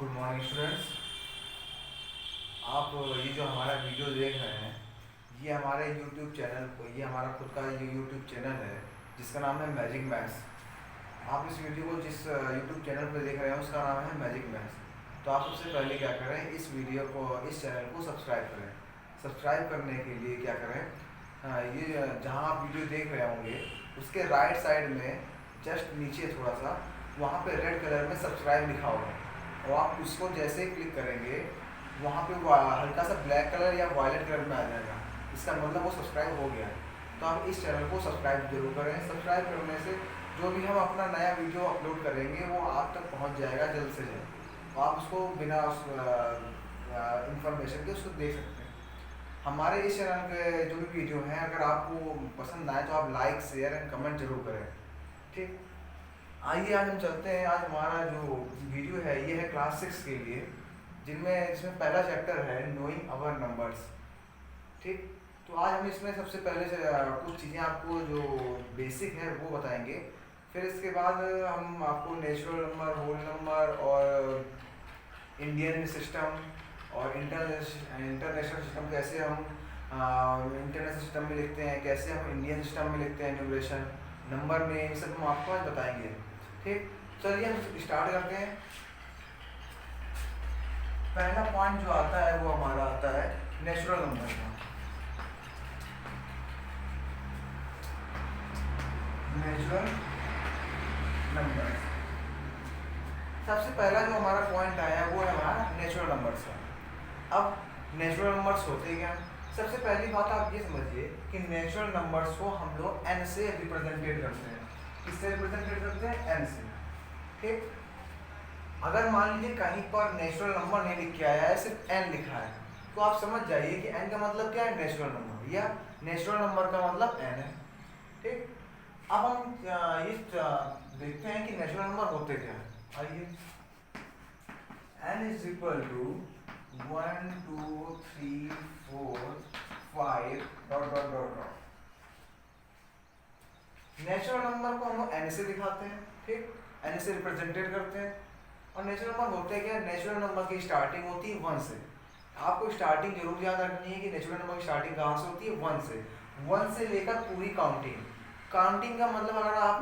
Good morning students. आप ये जो हमारा वीडियो देख रहे हैं, ये हमारे यूट्यूब चैनल को, ये हमारा खुद का ये यूट्यूब चैनल है जिसका नाम है मैजिक मैथ्स। आप इस वीडियो को जिस यूट्यूब चैनल पर देख रहे हैं उसका नाम है मैजिक मैथ्स। तो आप सबसे पहले क्या करें, इस वीडियो को, इस चैनल को सब्सक्राइब करें। सब्सक्राइब करने के लिए क्या करें, ये जहाँ आप वीडियो देख रहे होंगे उसके राइट साइड में जस्ट नीचे थोड़ा सा वहाँ पे रेड कलर में सब्सक्राइब लिखा होगा, और आप उसको जैसे ही क्लिक करेंगे वहाँ पे हल्का सा ब्लैक कलर या वायलेट कलर में आ जाएगा। इसका मतलब वो सब्सक्राइब हो गया है। तो आप इस चैनल को सब्सक्राइब जरूर करें। सब्सक्राइब करने से जो भी हम अपना नया वीडियो अपलोड करेंगे वो आप तक पहुँच जाएगा जल्द से जल्द। तो आप उसको बिना उस इंफॉर्मेशन के उसको देख सकते हैं। हमारे इस चैनल के जो भी वीडियो हैं, अगर आपको पसंद आए तो आप लाइक, शेयर एंड कमेंट जरूर करें। ठीक, आइए आज हम चलते हैं। आज हमारा जो वीडियो है ये है क्लास 6 के लिए, जिसमें पहला चैप्टर है नोइंग अवर नंबर्स। ठीक, तो आज हम इसमें सबसे पहले से कुछ चीज़ें आपको जो बेसिक है वो बताएंगे। फिर इसके बाद हम आपको नेचुरल नंबर, होल नंबर और इंडियन सिस्टम और इंटरनेशनल सिस्टम, कैसे हम इंटरनेशनल सिस्टम में लिखते हैं, कैसे हम इंडियन सिस्टम में लिखते हैं न्यूमरेशन, नंबर में, ये सब हम आपको आज बताएंगे। ठीक, चलिए हम स्टार्ट करते हैं। पहला पॉइंट जो आता है वो हमारा आता है नेचुरल नंबर का। नेचुरल नंबर, सबसे पहला जो हमारा पॉइंट आया है वो है हमारा नेचुरल नंबर्स का। अब नेचुरल नंबर्स होते क्या? सबसे पहली बात आप ये समझिए कि नेचुरल नंबर्स को हम लोग n से रिप्रेजेंटेड करते हैं। किससे रिप्रेजेंटेड करते हैं? n से। ठीक, अगर मान लीजिए कहीं पर नेचुरल नंबर नहीं लिख के आया है, सिर्फ n लिखा है, तो आप समझ जाइए कि n का मतलब क्या है? नेचुरल नंबर, या नेचुरल नंबर का मतलब n है। ठीक, अब हम ये देखते हैं कि नेचुरल नंबर होते क्या है। आइए, n is equal to 1 2 3 4 5 dot dot dot dot. Natural number को हम लोग n से दिखाते हैं। ठीक, n से रिप्रेजेंटेड करते हैं। और नेचुरल नंबर होते हैं क्या? नेचुरल नंबर की स्टार्टिंग होती है 1 से। आपको स्टार्टिंग जरूर याद रखनी है कि नेचुरल नंबर की स्टार्टिंग कहाँ से होती है? 1 से। 1 से लेकर पूरी काउंटिंग। काउंटिंग का मतलब, अगर आप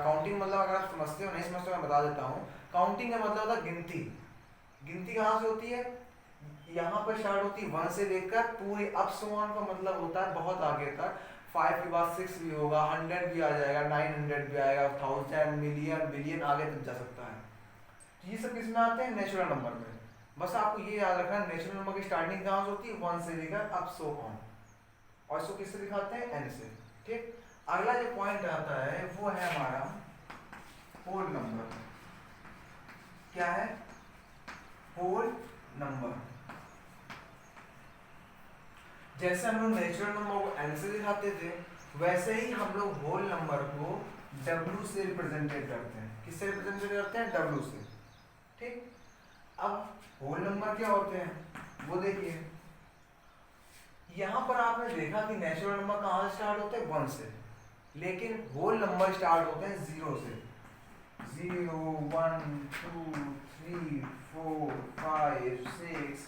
काउंटिंग मतलब अगर आप समझते हो, नहीं समझते हो, मैं बता देता हूँ। काउंटिंग का मतलब होता है गिनती। गिनती कहाँ से होती है? यहाँ पर स्टार्ट होती है 1 से लेकर पूरी अप टू 1 का मतलब होता है बहुत आगे तक। 5 के बाद 6 भी होगा, 100 भी आ जाएगा, 900 भी आएगा, 1000, मिलियन, बिलियन, आगे तक जा सकता है। ये सब किस में आते हैं? नेचुरल नंबर में। बस आपको ये याद रखना है, नेचुरल नंबर की स्टार्टिंग कहाँ से होती है? 1 से लेकर अप सो ऑन। और इसको किससे दिखाते हैं? n से। ठीक, अगला जो पॉइंट आता है वो है हमारा होल नंबर। क्या है? Whole number. जैसे हम लोग नेचुरल नंबर को n से दिखाते थे, वैसे ही हम लोग होल नंबर को w से रिप्रेजेंटेड करते हैं। किससे रिप्रेजेंटेड करते हैं? w से। ठीक, अब होल नंबर क्या होते हैं वो देखिए। यहाँ पर आपने देखा कि नेचुरल नंबर कहाँ से स्टार्ट होते हैं? 1 से, लेकिन होल नंबर स्टार्ट होते हैं 0 से। 0 1 2 3 4 5 6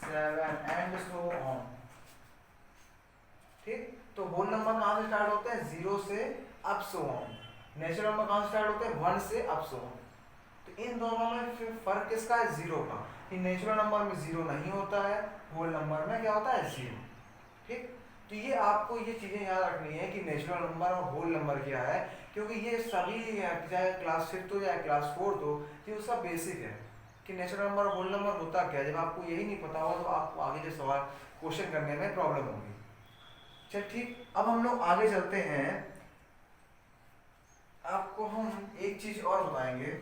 7 एंड सो ऑन। ठीक, तो होल नंबर कहाँ से स्टार्ट होते हैं? 0 से up so on. Natural number कहाँ से स्टार्ट होते हैं? 1 से अप सो ऑन। तो इन दोनों में फिर फर्क किसका है? 0 का। कि नेचुरल नंबर में 0 नहीं होता है, होल नंबर में क्या होता है? 0। ठीक, तो ये आपको ये चीजें याद रखनी है कि नेचुरल नंबर और होल नंबर क्या है, क्योंकि ये सभी, चाहे क्लास 5 हो या क्लास 4 हो, ये उसका बेसिक है कि नेचुरल नंबर और होल नंबर होता क्या है। जब आपको यही नहीं पता होगा तो आपको आगे जो सवाल क्वेश्चन करने में प्रॉब्लम होगी। चल ठीक, अब हम लोग आगे चलते हैं। आपको हम एक चीज और बताएंगे।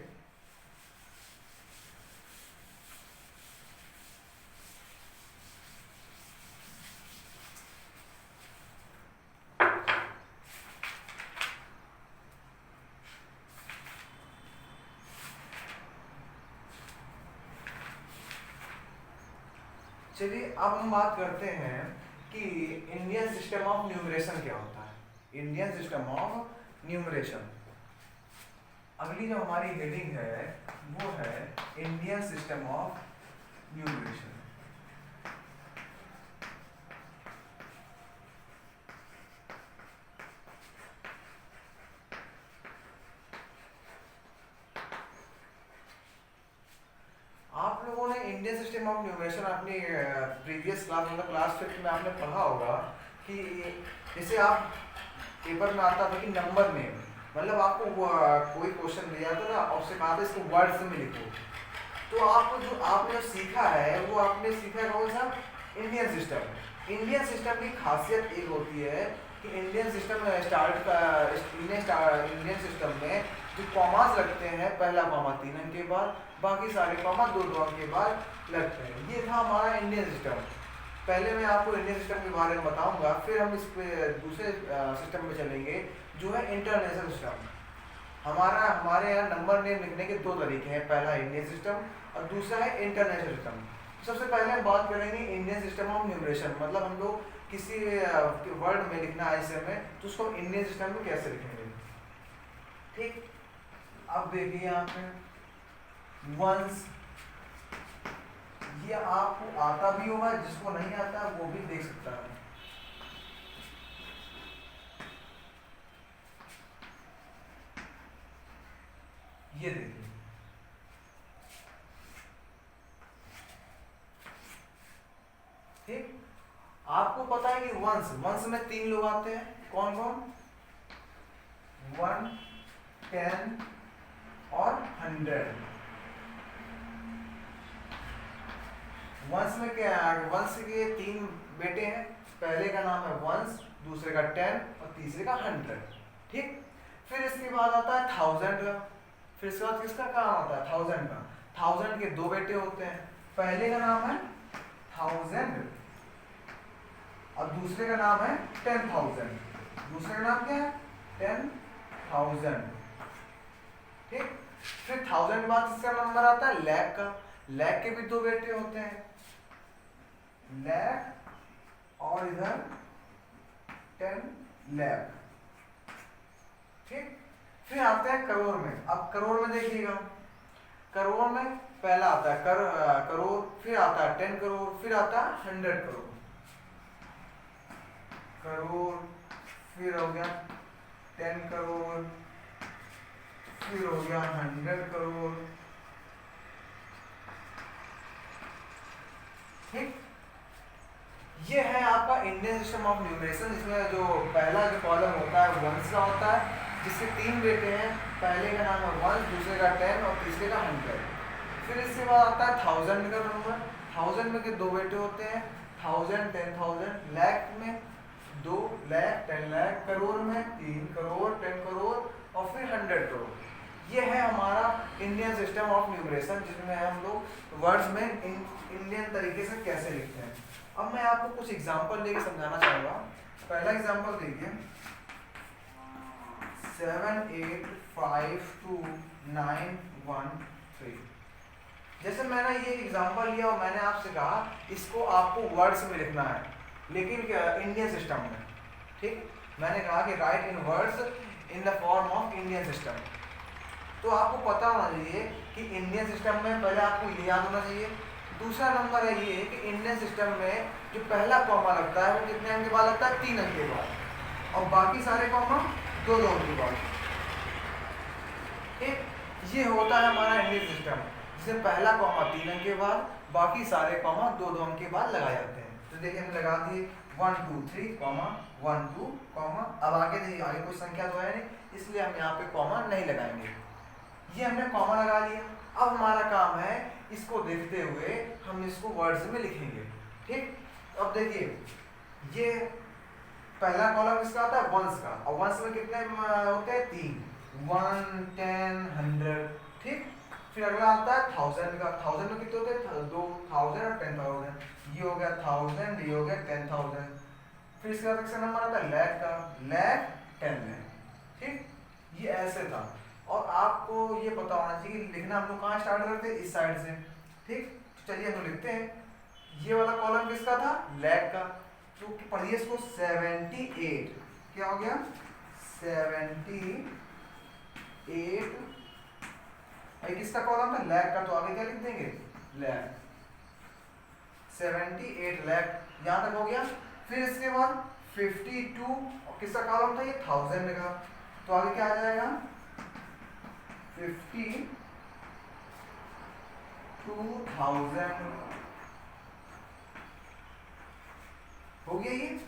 चलिए अब हम बात करते हैं कि इंडियन सिस्टम ऑफ न्यूमरेशन क्या होता है। Indian system of numeration. अगली जो हमारी हेडिंग है वो है इंडियन सिस्टम ऑफ न्यूमरेशन। आप लोगों ने इंडियन सिस्टम ऑफ न्यूमरेशन अपनी प्रीवियस क्लास मतलब क्लास 5 में आपने पढ़ा होगा कि जैसे आप पेपर में आता था कि नंबर नेम, मतलब आपको कोई क्वेश्चन दिया था ना और उससे कहा था इसको वर्ड्स में लिखो, तो आपने जो सीखा है वो आपने सीखा है कौन सा? Indian system. इंडियन सिस्टम की खासियत एक होती है कि इंडियन सिस्टम इंडियन सिस्टम में जो कॉमास लगते हैं, पहला कॉमा 3 अंक के बाद, बाकी सारे कॉमा 2 अंक के बाद लगते हैं। ये था हमारा इंडियन सिस्टम। पहले मैं आपको इंडियन सिस्टम के बारे में बताऊंगा, फिर हम इस पे दूसरे सिस्टम में चलेंगे जो है इंटरनेशनल सिस्टम। हमारे यहाँ नंबर नेम लिखने के 2 तरीके हैं, पहला इंडियन सिस्टम और दूसरा है इंटरनेशनल सिस्टम। सबसे पहले हम बात करेंगे इंडियन सिस्टम ऑफ न्यूमरेशन, मतलब हम लोग किसी वर्ड में लिखना है इसे में तो उसको इंडियन सिस्टम में कैसे लिखेंगे। ठीक, अब देखिए यहाँ पे वंस, ये आपको आता भी होगा, जिसको नहीं आता वो भी देख सकता है। ये देखिए, ठीक, आपको पता है कि वंस में 3 लोग आते हैं, कौन कौन? 1, 10 और 100। वंस में क्या है? वंस के 3 बेटे हैं, पहले का नाम है वंस, दूसरे का 10 और तीसरे का 100। ठीक, फिर इसके बाद आता है 1000 का, फिर इसके बाद किसका काम आता है? 1000 का। 1000 के 2 बेटे होते हैं, पहले का नाम है 1000 और दूसरे का नाम है 10,000। दूसरे का नाम क्या है? 10,000। ठीक, फिर 1000 के बाद इसका नंबर आता है लाख का। लाख के भी 2 बेटे होते हैं, लाख और इधर 10 लाख। ठीक, फिर आते हैं करोड़ में। अब करोड़ में देखिएगा, करोड़ में पहला आता है करोड़, फिर आता है 10 करोड़, फिर आता है 100 करोड़। करोड़, फिर हो गया 10 करोड़, फिर हो गया 100 करोड़। ठीक, ये है आपका इंडियन सिस्टम ऑफ न्यूमरेशन। इसमें जो पहला जो कॉलम होता है वंस का होता है, जिसके 3 बेटे हैं, पहले का नाम है वंस, दूसरे का 10 और तीसरे का 100। फिर इसके बाद आता है 1000 का नंबर। 1000 में के 2 बेटे होते हैं, 1000 10,000। लाख में 2 लाख 10 लाख, करोड़ में 3 करोड़ 10 करोड़ और फिर 100 करोड़। ये है हमारा इंडियन सिस्टम ऑफ न्यूमरेशन, जिसमें हम लोग वर्ड्स में इंडियन तरीके से कैसे लिखते हैं। अब मैं आपको कुछ एग्जांपल लेके समझाना चाहूँगा। पहला एग्जांपल देखिए, 7 8 5 2 9 1 3। जैसे मैंने ये एग्जांपल लिया और मैंने आपसे कहा इसको आपको वर्ड्स में लिखना है, लेकिन क्या इंडियन सिस्टम में। ठीक, मैंने कहा कि right in words in the form of Indian system. तो आपको पता होना चाहिए कि इंडियन सिस्टम में पहले आपको ये याद होना चाहिए। दूसरा नंबर है ये कि इंडियन सिस्टम में जो पहला कॉमा लगता है वो कितने अंक के बाद लगता है? 3 अंक के बाद, और बाकी सारे कॉमा 2 अंक के बाद। ठीक, ये होता है हमारा इंडियन सिस्टम, जिसमें पहला कॉमा 3 अंक के बाद, बाकी सारे कॉमा 2 अंक के बाद लगाए जाते हैं। तो देखिए हमने लगा दिए 1 2 3 कॉमा 1 2 कॉमा। अब आगे देखिए, आगे कोई संख्या तो है नहीं, इसलिए हम यहाँ पे कॉमा नहीं लगाएंगे। ये हमने कॉमा लगा लिया। अब हमारा काम है इसको देखते हुए हम इसको वर्ड्स में लिखेंगे। ठीक, अब देखिए ये पहला कॉलम किसका आता है? वंस का। और वंस में कितने होते हैं? 3, 1 10 100। ठीक, फिर अगला आता है 1000 का। 1000 में कितने होते हैं? 2000 और 10,000। ये हो गया 1000, ये हो गया 10,000। फिर इसके बाद किसका नंबर आता है? लाख का। लाख 10 लाख। ठीक, ये ऐसे था। और आपको ये पता होना चाहिए कि लिखना हम लोग कहाँ स्टार्ट करते हैं? इस साइड से। ठीक, चलिए हम लोग लिखते हैं। ये वाला कॉलम किसका था? लाख का। तो पढ़िए इसको 78। क्या हो गया? 78 भाई किसका कॉलम था, लैख का, तो आगे क्या लिख देंगे, लैख, 78 लाख, यहाँ तक हो गया। फिर इसके बाद 52 किसका कॉलम था, ये 1000 का, तो आगे क्या आ जाएगा, 52,000 हो गया ये।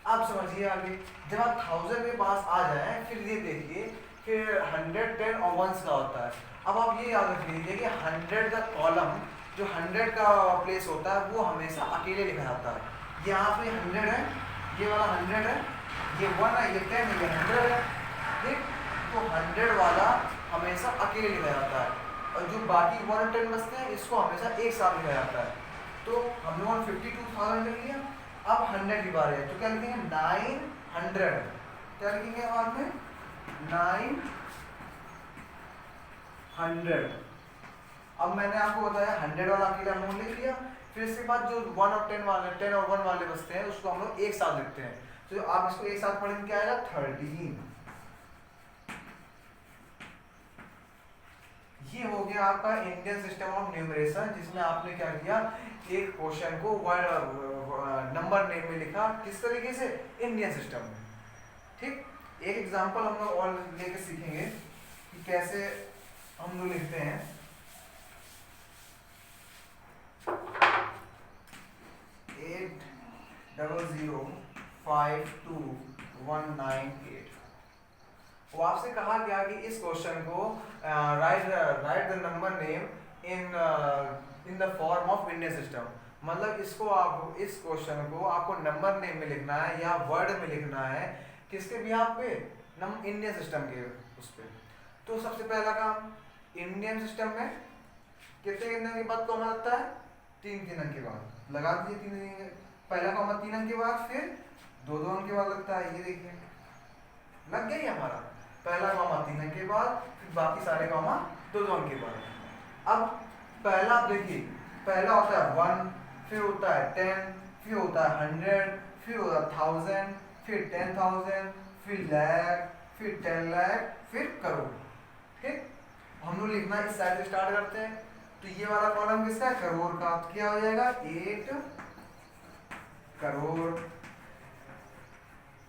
अब समझिए आगे, जब आप 1000 के पास आ जाए, फिर ये देखिए, फिर 100, 10 और 1s का होता है। अब आप ये याद रख लीजिए कि 100 का कॉलम, जो 100 का प्लेस होता है, वो हमेशा अकेले लिखा जाता है। यहाँ पे 100 है, ये वाला 100 है, ये 1 है, ये 10 है, ये 100 है, ठीक। तो 100 वाला हमेशा अकेले लिखा जाता है, और जो बाकी 1 और 10 बचते हैं, इसको हमेशा एक साथ लिखा जाता है। तो हम लोगों ने 52,000 लिख लिया। अब 100 की बात है, तो क्या लिखेंगे, 900, क्या लिखेंगे बाद में, 900। अब मैंने आपको बताया 100 वाला अकेला हम लोग लिख लिया। फिर इसके बाद जो 1 और 10 वाले, 10 और 1 वाले बचते हैं, उसको हम लोग एक साथ लिखते हैं। तो आप इसको एक साथ पढ़ेंगे, क्या आएगा, 13। ये हो गया आपका इंडियन सिस्टम ऑफ न्यूमरेशन, जिसमें आपने क्या किया, एक क्वेश्चन को नंबर नेम में लिखा, किस तरीके से, इंडियन सिस्टम में, ठीक। एक एग्जांपल हम लोग और लेके सीखेंगे कि कैसे हम लोग लिखते हैं। 8005219 वो आपसे कहा गया कि इस क्वेश्चन को right the number name in the form of Indian system. मतलब इसको आप, इस क्वेश्चन को आपको नंबर नेम में लिखना है या वर्ड में लिखना है, किसके बिहाफ पे, इंडियन सिस्टम के उस पे। तो सबसे पहला काम, इंडियन सिस्टम में कितने अंक के बाद कॉमा लगता है, 3 अंक के बाद लगा दीजिए। 3 अंक, पहला कॉमा 3 अंक के बाद, फिर 2 अंक के बाद लगता है, ये देखिए लग गया ही हमारा। पहला कॉमा 3 अंक के बाद, फिर बाकी सारे कॉमा 2 अंक के बाद। अब पहला देखिए, पहला होता है 1, फिर होता है 10, फिर होता है 100, फिर होता है 1000, फिर 10,000, फिर लाख, फिर 10 लाख, फिर करोड़, ठीक। हम लोग लिखना इस साइड से स्टार्ट करते हैं। तो ये वाला कॉलम किसका है, करोड़ का, तो क्या हो जाएगा, 8 करोड़,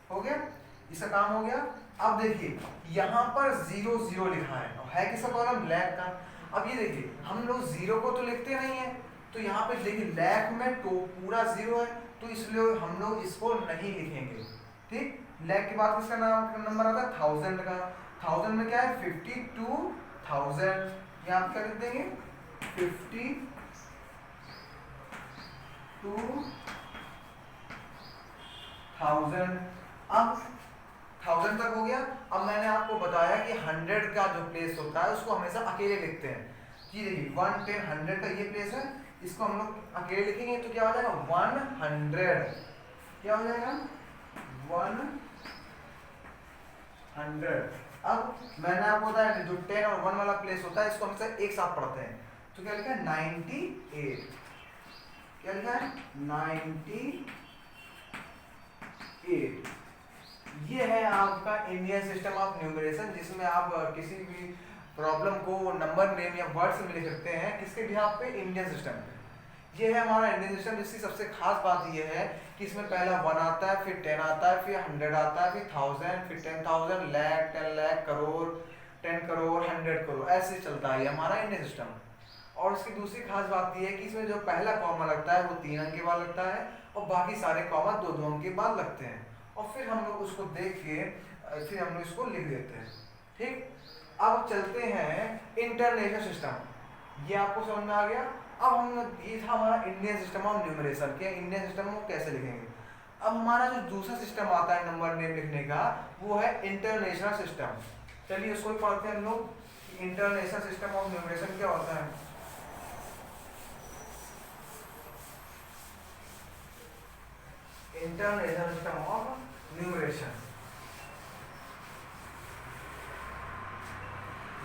हो गया, इसका काम हो गया। अब देखिए यहाँ पर 0 लिखा है किसका कॉलम, लाख का। अब ये देखिए, हम लोग 0 को तो लिखते नहीं है, तो यहाँ पे देखिए लाख में तो पूरा 0 है, तो इसलिए हम लोग इसको नहीं लिखेंगे, ठीक। लाख के बाद किसका नंबर आता है, 1000 का। 1000 में क्या है, 52,000, यहाँ पे क्या लिख देंगे, 52,000। अब 1000 तक हो गया। अब मैंने आपको बताया कि 100 का जो प्लेस होता है, उसको हमेशा अकेले लिखते हैं। ये देखिए 1, 10, 100 का ये प्लेस है, इसको हम लोग अकेले लिखेंगे, तो क्या हो जाएगा, 100, क्या हो जाएगा, 100। अब मैंने आपको बताया कि जो 10 और 1 वाला प्लेस होता है, इसको हमेशा एक साथ पढ़ते हैं। तो क्या लिखा है, 98, क्या लिखा है, 98। ये है आपका इंडियन सिस्टम ऑफ न्यूमरेशन, जिसमें आप किसी भी प्रॉब्लम को नंबर नेम या वर्ड्स में लिख सकते हैं, किसके बिहाफ पे, इंडियन सिस्टम पे। ये है हमारा इंडियन सिस्टम, जिसकी सबसे खास बात ये है कि इसमें पहला 1 आता है, फिर 10 आता है, फिर 100 आता है, फिर 1000, फिर 10,000, लाख, 10 लाख, करोड़, 10 करोड़, 100 करोड़, ऐसे चलता है हमारा इंडियन सिस्टम। और इसकी दूसरी खास बात यह है कि इसमें जो पहला कॉमा लगता है, वो 3 अंक के बाद लगता है, और बाकी सारे कॉमा 2 अंक के बाद लगते हैं। और फिर हम लोग उसको देख के फिर हम लोग इसको लिख देते हैं, ठीक। अब चलते हैं इंटरनेशनल सिस्टम, ये आपको समझ में आ गया। अब हम ये था हमारा इंडियन सिस्टम ऑफ न्यूमरेशन के, इंडियन सिस्टम को कैसे लिखेंगे। अब हमारा जो दूसरा सिस्टम आता है नंबर नेम लिखने का, वो है इंटरनेशनल सिस्टम। चलिए उसको पढ़ते हैं हम लोग, इंटरनेशनल सिस्टम ऑफ न्यूमरेशन क्या होता है। इंटरनेशनल सिस्टम ऑफ न्यूमरेशन,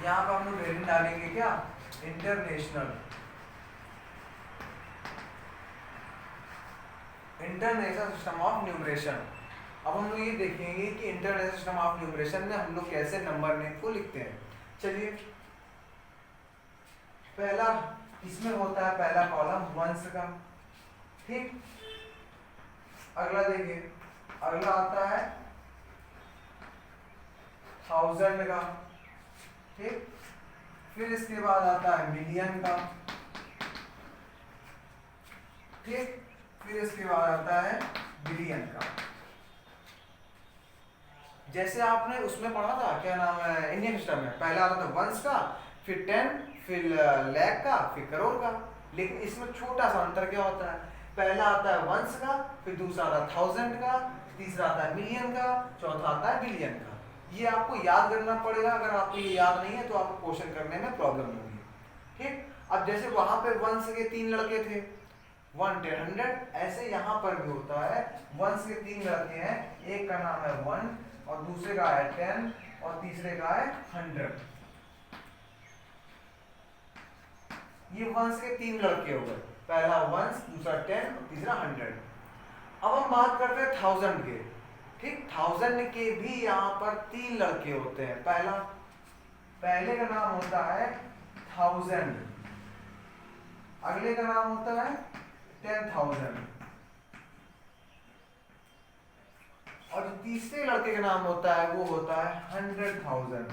यहाँ पर हम लोग हेडिंग डालेंगे क्या, इंटरनेशनल सिस्टम ऑफ न्यूमरेशन। अब हम लोग ये देखेंगे कि इंटरनेशनल सिस्टम ऑफ न्यूमरेशन में हम लोग कैसे नंबर नेम को लिखते हैं। चलिए पहला इसमें होता है पहला कॉलम वंस का, ठीक। अगला देखिए, अगला आता है थाउजेंड का, ठीक। फिर इसके बाद आता है मिलियन का, ठीक। फिर इसके बाद आता है बिलियन का। जैसे आपने उसमें पढ़ा था, क्या नाम है, इंडियन सिस्टम में पहला आता था वंस का, फिर 10, फिर लाख का, फिर करोड़ का। लेकिन इसमें छोटा सा अंतर क्या होता है, पहला आता है वंस का, फिर दूसरा आता है थाउजेंड का, तीसरा आता है मिलियन का, चौथा आता है बिलियन का। ये आपको याद करना पड़ेगा, अगर आपको ये याद नहीं है तो आपको क्वेश्चन करने में प्रॉब्लम होगी, ठीक। अब जैसे वहां पे वंस के 3 लड़के थे, 1, 10, 100, ऐसे यहाँ पर भी होता है, वंस के 3 लड़के हैं, एक का नाम है 1 और दूसरे का है 10 और तीसरे का है 100। ये वंस के 3 लड़के हो गए, पहला वंस, दूसरा 10 और तीसरा 100। अब हम बात करते हैं थाउजेंड के, ठीक। थाउजेंड के भी यहाँ पर 3 लड़के होते हैं। पहले का नाम होता है थाउजेंड, अगले का नाम होता है 10,000 और जो तीसरे लड़के का नाम होता है वो होता है 100,000।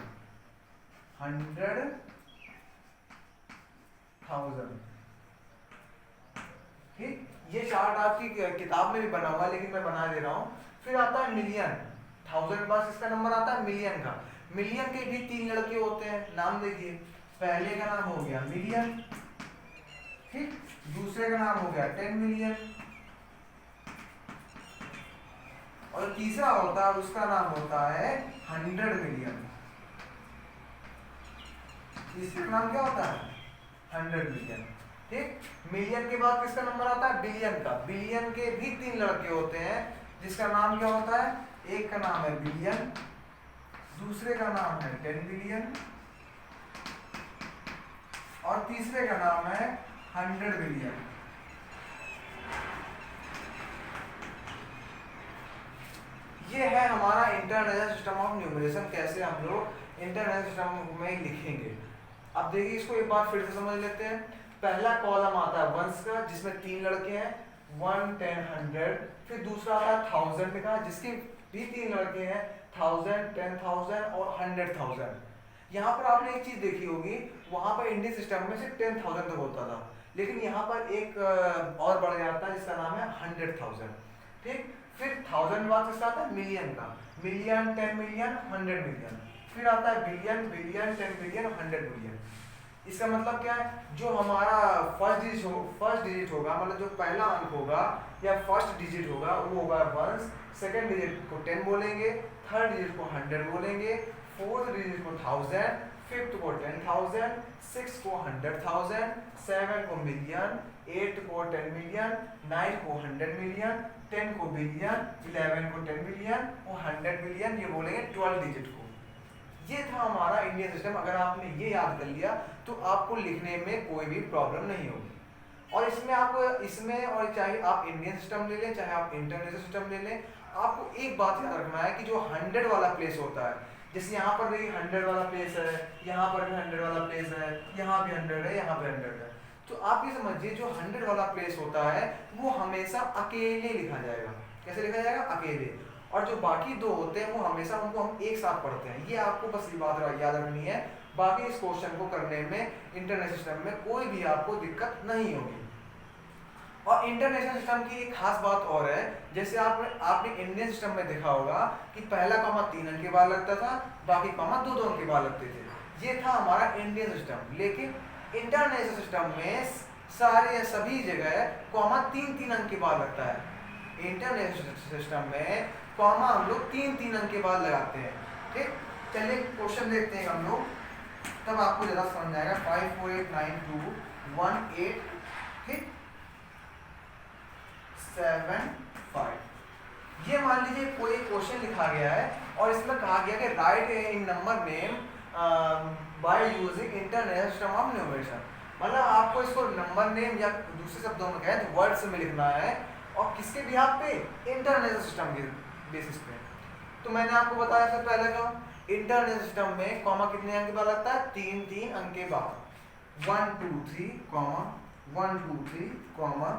ठीक, ये चार्ट आपकी किताब में भी बना हुआ है लेकिन मैं बना दे रहा हूं। फिर आता है मिलियन, 1000 के पास इसका नंबर आता है मिलियन का। मिलियन के भी 3 लड़के होते हैं, नाम देखिए, पहले का नाम हो गया मिलियन, ठीक। दूसरे का नाम हो गया 10 मिलियन और तीसरा होता है, उसका नाम होता है 100 मिलियन। तीसरे का नाम क्या होता है 100 मिलियन, ठीक। मिलियन के बाद किसका नंबर आता है बिलियन का। बिलियन के भी 3 लड़के होते हैं जिसका नाम क्या होता है, एक का नाम है बिलियन, दूसरे का नाम है 10 बिलियन और तीसरे का नाम है 100 बिलियन। ये है हमारा इंटरनेशनल सिस्टम ऑफ न्यूमरेशन, कैसे हम लोग इंटरनेशनल सिस्टम में लिखेंगे। अब देखिए इसको एक बार फिर से समझ लेते हैं। पहला कॉलम आता है वंस का जिसमें 3 लड़के हैं, 1, 10, 100। फिर दूसरा आता है थाउजेंड का जिसके भी 3 लड़के हैं, 1000, 10,000 और 100,000। यहाँ पर आपने एक चीज देखी होगी, वहां पर इंडियन सिस्टम में सिर्फ 10,000 तक होता था, लेकिन यहाँ पर एक और बढ़ जाता है जिसका नाम है 100,000, ठीक। फिर 1000 बाद किसका आता है मिलियन का, मिलियन, 10 मिलियन, 100 मिलियन। फिर आता है बिलियन, बिलियन, 10 बिलियन, 100 बिलियन। इसका मतलब क्या है, जो हमारा फर्स्ट डिजिट होगा, मतलब जो पहला अंक होगा या फर्स्ट डिजिट होगा वो होगा वंस, सेकंड डिजिट को 10 बोलेंगे, थर्ड डिजिट को 100 बोलेंगे, फोर्थ डिजिट को 1000, फिफ्थ को 10,000, सिक्स को 100,000, 7 को मिलियन, 8 को 10 मिलियन, 9 को 100 मिलियन, 10 को बिलियन, 11 को 10 मिलियन और 100 मिलियन, ये बोलेंगे 12 डिजिट को। ये था हमारा इंडियन सिस्टम। अगर आपने ये याद कर लिया तो आपको लिखने में कोई भी प्रॉब्लम नहीं होगी। और इसमें और चाहे आप इंडियन सिस्टम ले लें चाहे आप इंटरनेशनल सिस्टम ले लें, आपको एक बात याद रखना है कि जो 100 वाला प्लेस होता है, जैसे यहाँ पर देखिए 100 वाला प्लेस है, यहाँ पर भी 100 वाला प्लेस है, यहाँ भी 100 है, यहाँ पे 100 है, तो आप ये समझिए जो 100 वाला प्लेस होता है वो हमेशा अकेले लिखा जाएगा। कैसे लिखा जाएगा, अकेले। और जो बाकी 2 होते हैं वो हमेशा उनको हम एक साथ पढ़ते हैं। ये आपको बस ये बात याद रखनी है। बाकी इस क्वेश्चन को करने में इंटरनेशनल सिस्टम में कोई भी आपको दिक्कत नहीं होगी। और इंटरनेशनल सिस्टम की एक खास बात और है, जैसे आपने इंडियन सिस्टम में देखा होगा कि पहला कॉमा 3 अंक के बाद लगता था, बाकी कॉमा 2 अंक के बाद लगते थे। ये था हमारा इंडियन सिस्टम। लेकिन इंटरनेशनल सिस्टम में सभी जगह कॉमा 3 अंक के बाद लगता है। इंटरनेशनल सिस्टम में कॉमा हम लोग 3 अंक के बाद लगाते हैं, ठीक। चलिए क्वेश्चन देखते हैं हम लोग, तब आपको ज़्यादा समझ आएगा। 5, 4, 8, 9, 2, 1, 8, ठीक, 7, 5। ये मान लीजिए कोई क्वेश्चन लिखा गया है और इसमें कहा गया कि right in number name by using international system of numeration. मतलब आपको इसको नंबर नेम या दूसरे शब्दों में कहें तो वर्ड्स में लिखना है, और किसके बिहाफ पे, इंटरनेशनल सिस्टम के बेसिस पे। तो मैंने आपको बताया था पहले का इंटरनेशनल सिस्टम में कॉमा कितने अंक के बाद लगता है, 3 अंक के बाद। 1 2 3 कॉमा 1 2 3 कॉमा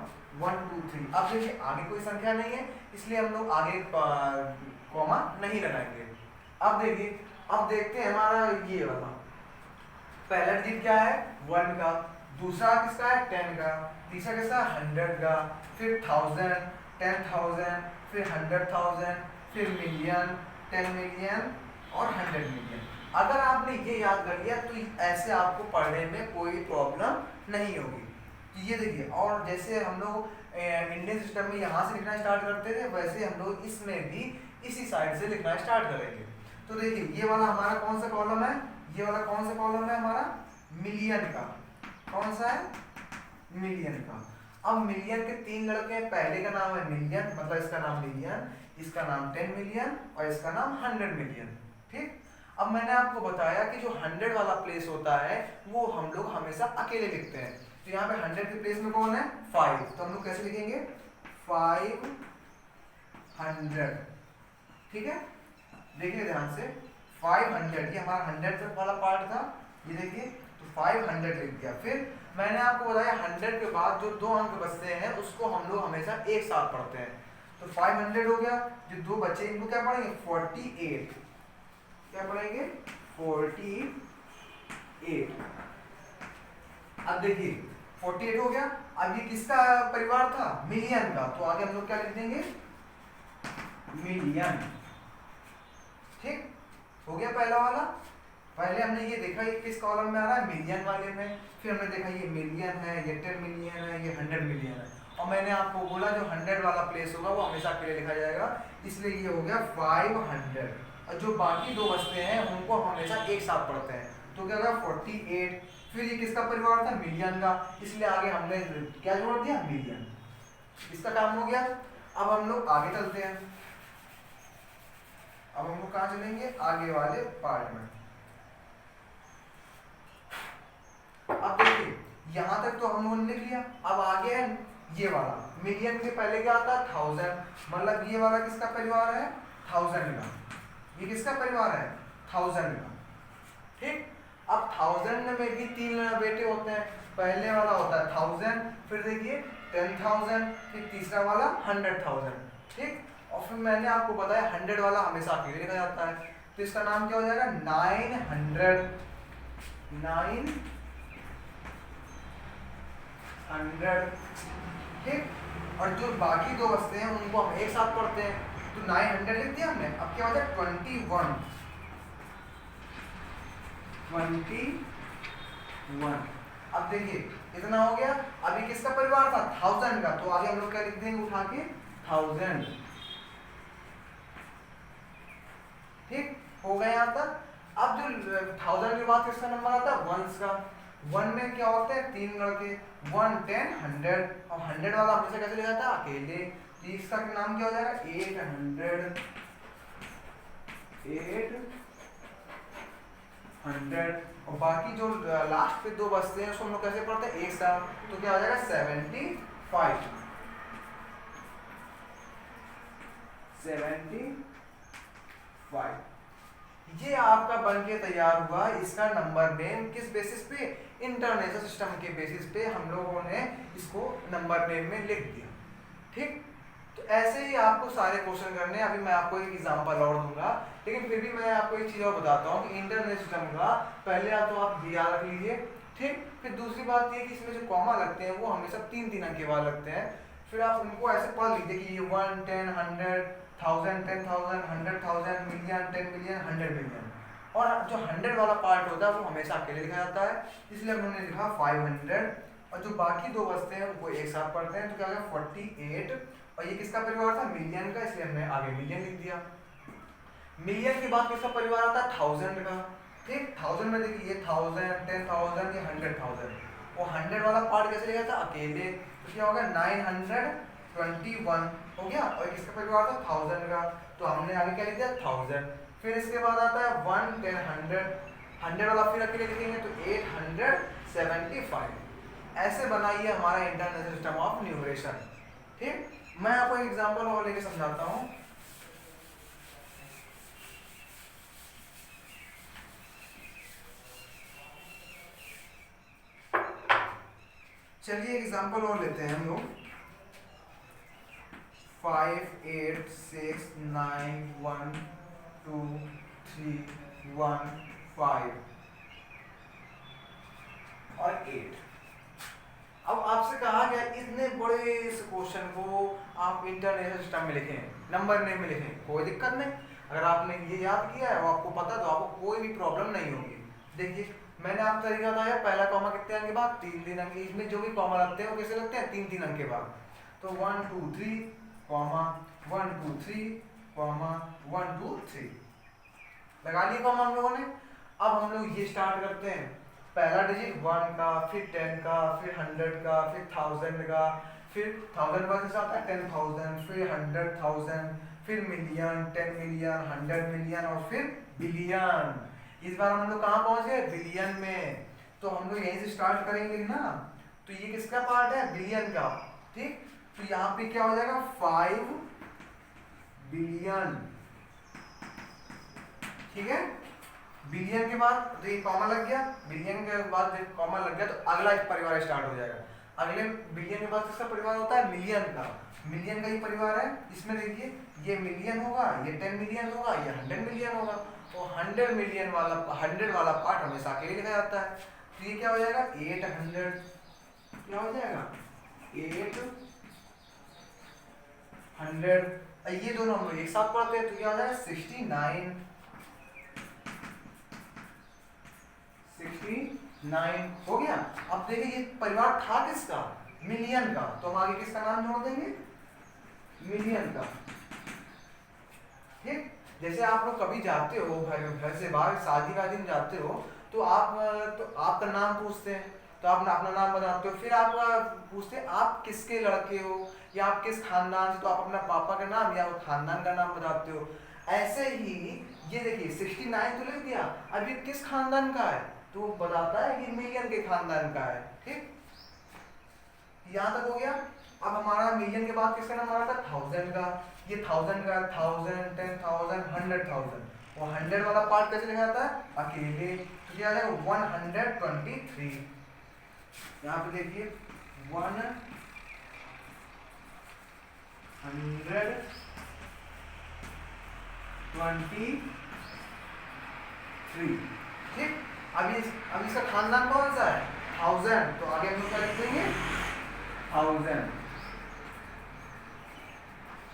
1 2 3। अब देखिए आगे कोई संख्या नहीं है इसलिए हम लोग आगे कॉमा नहीं लगाएंगे। अब देखिए, अब देखते हैं हमारा ये वाला पहला डिजिट क्या है 1 का, दूसरा किसका है 10 का, तीसरा किसका 100 का, फिर 1000 10,000, फिर 100,000, फिर मिलियन 10 मिलियन और 100 मिलियन। अगर आपने ये याद कर लिया तो ऐसे आपको पढ़ने में कोई प्रॉब्लम नहीं होगी। तो ये देखिए, और जैसे हम लोग इंडियन सिस्टम में यहाँ से लिखना स्टार्ट करते थे वैसे हम लोग इसमें भी इसी साइड से लिखना स्टार्ट करेंगे। तो देखिए ये वाला हमारा कौन सा कॉलम है, ये वाला कौन सा कॉलम है हमारा मिलियन का, कौन सा है मिलियन का। अब मिलियन के 3 लड़के हैं, पहले का नाम है मिलियन मतलब इसका नाम मिलियन, इसका नाम 10 मिलियन और इसका नाम 100 मिलियन। ठीक, अब मैंने आपको बताया कि जो 100 वाला प्लेस होता है वो हम लोग हमेशा अकेले लिखते हैं। तो यहाँ पे 100 के प्लेस में कौन है 5, तो हम लोग कैसे लिखेंगे 500। ठीक है, देखिए ध्यान से 500, ये हमारा 100 तक वाला पार्ट था, ये देखिए तो 500 लिख दिया। फिर मैंने आपको बताया 100 के बाद जो 2 अंक बचते हैं उसको हम लोग हमेशा एक साथ पढ़ते हैं। तो 500 हो गया, जो 2 बचे इनको क्या पढ़ेंगे 48, क्या पढ़ेंगे 48। अब देखिए 48 हो गया। अब ये किसका परिवार था मिलियन का, तो आगे हम लोग क्या लिख देंगे मिलियन। ठीक हो गया पहला वाला। पहले हमने ये देखा ये किस कॉलम में आ रहा है मिलियन वाले में, फिर हमने देखा ये मिलियन है, ये 10 मिलियन है, ये 100 मिलियन है। और मैंने आपको बोला जो 100 वाला प्लेस होगा वो हमेशा अकेले लिखा जाएगा, इसलिए ये हो गया 500। और जो बाकी 2 बचते हैं उनको हम हमेशा एक साथ पढ़ते हैं, तो क्या होगा 48। फिर ये किसका परिवार था मिलियन का, इसलिए आगे हमने क्या जोड़ दिया मिलियन, इसका काम हो गया। अब हम लोग आगे चलते हैं, अब हम लोग कहाँ चलेंगे आगे वाले पार्ट में। अब देखिए यहाँ तक तो हम लोगों ने लिख लिया, अब आगे है ये वाला मिलियन के पहले क्या आता है 1000, मतलब ये वाला किसका परिवार है 1000 का, ये किसका परिवार है 1000 का। ठीक, अब 1000 में भी 3 बेटे होते हैं, पहले वाला होता है 1000, फिर देखिए 10,000, फिर तीसरा वाला 100,000। ठीक, और फिर मैंने आपको बताया 100 वाला हमेशा अकेले लिखा जाता है, तो इसका नाम क्या हो जाएगा 900। ठीक, और जो बाकी 2 बचते हैं उनको हम एक साथ पढ़ते हैं, तो 900 लिख दिया हमने। अब क्या हो जाए 21। अब देखिए इतना हो गया। अभी किसका परिवार था 1000 का, तो आगे हम लोग क्या लिख देंगे उठा के 1000। ठीक हो गया यहाँ तक। अब जो 1000 के बाद किसका नंबर आता है वंस का, 1 में क्या होते हैं 3 लड़के 1 10 100, और 100 वाला हमेशा कैसे लिखा जाता है अकेले, तो इसका नाम क्या हो जाएगा 800। और बाकी जो लास्ट पे 2 बचते हैं उसको हम लोग कैसे पढ़ते हैं एक साथ, तो क्या हो जाएगा 75। ये आपका बन के तैयार हुआ। इसका नंबर नेम किस बेसिस पे इंटरनेशनल सिस्टम के बेसिस पे हम लोगों ने इसको नंबर नेम में लिख दिया। ठीक, तो ऐसे ही आपको सारे क्वेश्चन करने हैं। अभी मैं आपको एक एग्जांपल और दूंगा, लेकिन फिर भी मैं आपको एक चीज़ और बताता हूँ कि इंटरनेशनल सिस्टम का पहले तो आप याद रख लीजिए। ठीक, फिर दूसरी बात ये कि इसमें जो कॉमा लगते हैं वो हमेशा 3 अंक के बाद लगते हैं। फिर आप उनको ऐसे पढ़ लीजिए कि ये 1 10 100 1000 10,000 100,000 मिलियन 10 मिलियन 100 मिलियन। और जो 100 वाला पार्ट होता है वो हमेशा अकेले लिखा जाता है, इसलिए हमने लिखा 500। और जो बाकी 2 बचते हैं उनको एक साथ पढ़ते हैं, तो क्या होगा 48। और ये किसका परिवार था मिलियन का, इसलिए हमने आगे मिलियन लिख दिया। मिलियन के बाद किसका परिवार आता है 1000 का। ठीक, 1000 में देखिए ये 1000 10,000 ये 100,000, वो 100 वाला पार्ट कैसे लिखा था अकेले, तो क्या होगा 921 हो गया। और किसका परिवार था 1000 का, तो हमने आगे क्या लिख दिया 1000। फिर इसके बाद आता है 1 10 100 वाला फिर अकेले लिखेंगे तो 875। ऐसे बनाइए हमारा इंटरनेशनल सिस्टम ऑफ न्यूमरेशन। ठीक, मैं आपको एक एग्जांपल और लेके समझाता हूँ। चलिए एग्जांपल और लेते हैं हम लोग। 5 8 6 9 1 2 3 1 5 और 8। अब आपसे कहा गया इतने बड़े इस क्वेश्चन को आप इंटरनेशनल सिस्टम में लिखें, नंबर नेम में लिखें, कोई दिक्कत नहीं। अगर आपने ये याद किया है और आपको पता तो आपको कोई भी प्रॉब्लम नहीं होगी। देखिए मैंने आपको तरीका बताया, पहला कॉमा कितने अंक के बाद, 3 अंक। इसमें जो भी कॉमा लगते हैं वो कैसे लगते हैं, 3 अंक के बाद। तो 1 2 3 कॉमा 1 2 3 कॉमा 1 2 3 लगा लिए कॉमा हम लोगों ने। अब हम लोग ये स्टार्ट करते हैं, पहला डिजिट 1 का, फिर 10 का, फिर 100 का, फिर 1000 का, फिर 1000 बाद के साथ 10,000, फिर 100,000, फिर मिलियन, 10 मिलियन, 100 मिलियन और फिर बिलियन। इस बार हम लोग कहाँ पहुंच गए, बिलियन में। तो हम लोग यहीं से स्टार्ट करेंगे ना। तो ये किसका पार्ट है, बिलियन का। ठीक, तो यहाँ पे क्या हो जाएगा, 5 बिलियन। ठीक है, बिलियन के बाद तो ये कॉमा लग गया, बिलियन के बाद जब कॉमा लग गया तो अगला एक परिवार स्टार्ट हो जाएगा। अगले बिलियन के बाद किसका परिवार होता है, मिलियन का। मिलियन का ही परिवार है। इसमें देखिए ये मिलियन होगा, ये 10 मिलियन होगा, ये 100 मिलियन होगा। तो 100 मिलियन वाला 100 वाला पार्ट हमेशा अकेले लिखा जाता है। तो ये क्या हो जाएगा, 800, क्या हो जाएगा 800। ये दोनों हम लोग एक साथ पढ़ते हैं तो क्या हो जाएगा 69 हो गया। अब देखिए ये परिवार था किसका, मिलियन का। तो हम आगे किसका नाम जोड़ देंगे, मिलियन का। ठीक, जैसे आप लोग कभी जाते हो घर से बाहर, शादी का दिन जाते हो तो आपका नाम पूछते हैं, तो आप अपना नाम बताते हो, फिर आपका पूछते हैं आप किसके लड़के हो या आप किस खानदान से, तो आप अपना पापा का नाम या खानदान का नाम बताते हो। ऐसे ही ये देखिए 69 तो लिख दिया, अब ये किस खानदान का है तो बताता है कि मिलियन के खानदान का है। ठीक, यहाँ तक हो गया। अब हमारा मिलियन के बाद किसका नाम आ रहा था, 1000 का। ये 1000 का 1000 10,000 100,000। वो 100 वाला पार्ट कैसे लिखा जाता है, अकेले। तो क्या आ जाएगा 123। यहाँ पे देखिए 123। ठीक, अभी इसका खानदान कौन सा है, 1000। तो आगे हम लोग क्या लिख देंगे, 1000।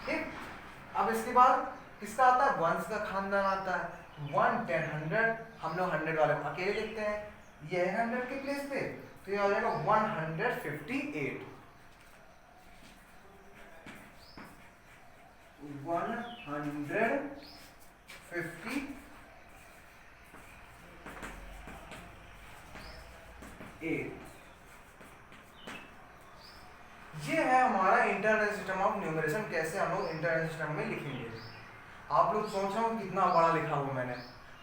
ठीक, अब इसके बाद किसका आता है, वंस का खानदान आता है। 1 10 100, हम लोग 100 वाले अकेले लिखते हैं, ये है 100 के प्लेस पे। तो ये हो जाएगा 158। 158। ये है हमारा इंटरनल सिस्टम ऑफ न्यूमरेशन। कैसे हम लोग इंटरनल सिस्टम में लिखेंगे। आप लोग सोच रहे हो कितना बड़ा लिखा हुआ मैंने।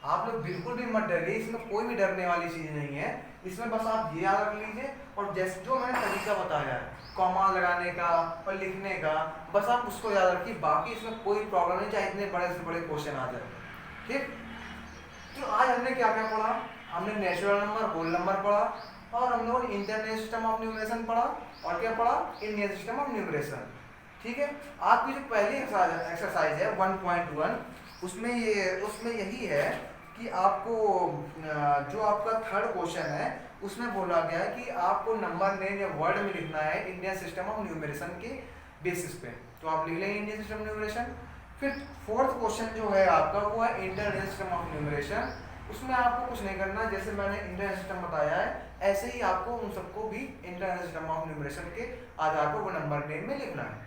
आप लोग बिल्कुल भी मत डरिए, इसमें कोई भी डरने वाली चीज़ नहीं है। इसमें बस आप ये याद रख लीजिए, और जैसे जो मैंने तरीका बताया है कॉमा लगाने का और लिखने का, बस आप उसको याद रखिए। बाकी इसमें कोई प्रॉब्लम नहीं, चाहे इतने बड़े से बड़े क्वेश्चन आ जाए। ठीक, तो आज हमने क्या क्या पढ़ा, हमने नेचुरल नंबर, होल नंबर पढ़ा, और हम लोगों ने इंटरनल सिस्टम ऑफ न्यूमरेशन पढ़ा, और क्या पढ़ा, इंडियन सिस्टम ऑफ न्यूमरेशन। ठीक है, आपकी जो पहली एक्सरसाइज है 1.1, उसमें यही है कि आपको जो आपका थर्ड क्वेश्चन है उसमें बोला गया है कि आपको नंबर नेम या वर्ड में लिखना है इंडियन सिस्टम ऑफ न्यूमरेशन के बेसिस पे। तो आप लिख लेंगे इंडियन सिस्टम न्यूमरेशन। फिर फोर्थ क्वेश्चन जो है आपका वो है इंटरनेशनल सिस्टम ऑफ न्यूमरेशन। उसमें आपको कुछ नहीं करना, जैसे मैंने इंटरनेशनल सिस्टम बताया है ऐसे ही आपको उन सबको भी इंटरनेशनल सिस्टम ऑफ न्यूमरेशन के आधार पर वो नंबर नेम में लिखना है।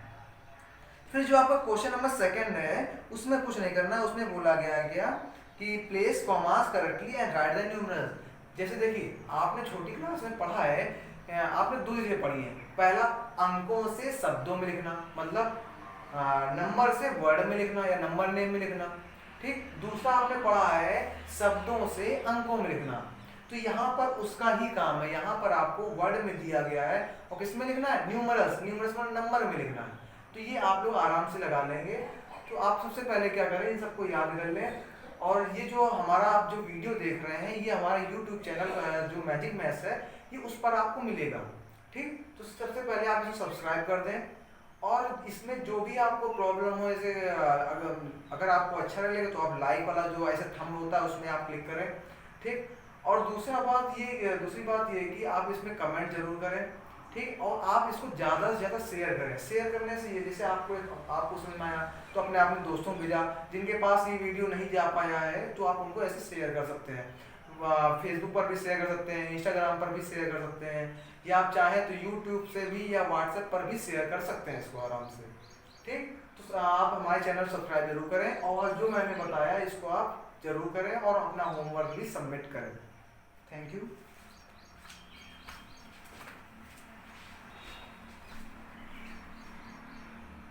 फिर जो आपका क्वेश्चन नंबर सेकंड है उसमें कुछ नहीं करना, उसमें बोला गया कि place commas correctly and right the numerals. जैसे देखिए आपने छोटी क्लास में पढ़ा है, आपने दो चीजें पढ़ी हैं। पहला अंकों से शब्दों में लिखना, मतलब नंबर से वर्ड में लिखना या नंबर नेम में लिखना। ठीक, दूसरा आपने पढ़ा है शब्दों से अंकों में लिखना। तो यहाँ पर उसका ही काम है, यहाँ पर आपको वर्ड में दिया गया है और किस में लिखना है, न्यूमरल्स में नंबर में लिखना है। तो ये आप लोग आराम से लगा लेंगे। तो आप सबसे पहले क्या करें, इन सबको याद कर लें। और ये जो हमारा आप जो वीडियो देख रहे हैं ये हमारा यूट्यूब चैनल जो मैजिक मैथ्स है ये उस पर आपको मिलेगा। ठीक, तो सबसे पहले आप इसे सब्सक्राइब कर दें। और इसमें जो भी आपको प्रॉब्लम हो, जैसे अगर आपको अच्छा लगेगा तो आप लाइक वाला जो ऐसे थंब होता है उसमें आप क्लिक करें। ठीक, और दूसरी बात ये कि आप इसमें कमेंट जरूर करें। ठीक, और आप इसको ज़्यादा से ज़्यादा शेयर करें। शेयर करने से ये, जैसे आपको समझ में आया तो अपने दोस्तों को भेजा, जिनके पास ये वीडियो नहीं जा पाया है तो आप उनको ऐसे शेयर कर सकते हैं। फेसबुक पर भी शेयर कर सकते हैं, इंस्टाग्राम पर भी शेयर कर सकते हैं, या आप चाहें तो यूट्यूब से भी या व्हाट्सएप पर भी शेयर कर सकते हैं इसको आराम से। ठीक, तो आप हमारे चैनल सब्सक्राइब जरूर करें, और जो मैंने बताया इसको आप जरूर करें, और अपना होमवर्क भी सबमिट करें। Thank you.